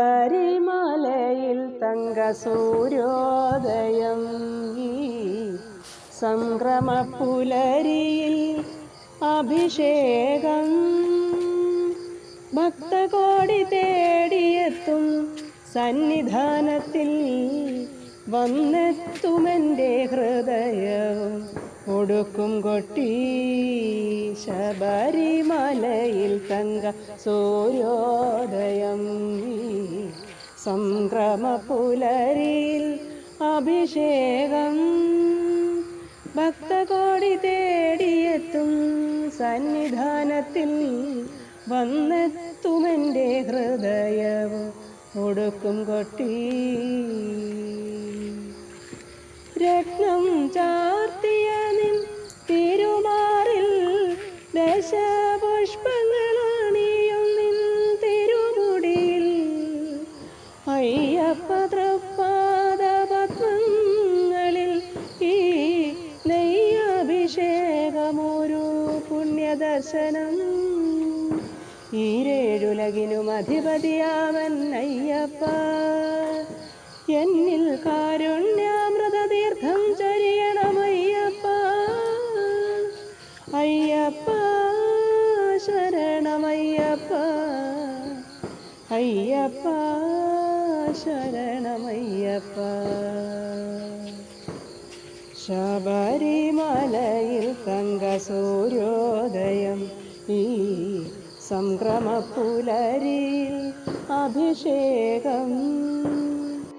ശബരിമലയിൽ തങ്കസൂര്യോദയം ഈ സംക്രമപ്പുലരിയിൽ അഭിഷേകം ഭക്തകോടി തേടിയെത്തും സന്നിധാനത്തിൽ വന്നെത്തുമെൻ്റെ ഹൃദയവും ഒടുക്കും കൊട്ടി ശബരിമലയിൽ തങ്ക സൂര്യോദയം സംക്രമപ്പുലരിയിൽ അഭിഷേകം ഭക്തകോടി തേടിയെത്തും സന്നിധാനത്തിൽ വന്നെത്തുമെൻ്റെ ഹൃദയവും ഒടുക്കും കൊട്ടി രത്നം ചാർത്തിയ നിൻ തിരുമാറിൽ ദശപുഷ്പങ്ങളണിയും നിൻ തിരുമുടിയിൽ അയ്യപ്പ തൃപ്പാദപത്മങ്ങളിൽ ഈ നെയ്യഭിഷേകമൊരു പുണ്യദർശനം ഈരേഴുലകിനും അധിപതിയാവൻ അയ്യപ്പ എന്നിൽ കാരുണ്യാമൃതതീർത്ഥം ചൊരിയണമയ്യപ്പ അയ്യപ്പ ശരണമയ്യപ്പ അയ്യപ്പ ശരണമയ്യപ്പ ശബരിമലയിൽ തങ്കസൂര്യോദയം ഈ സംക്രമപ്പുലരിയിൽ അഭിഷേകം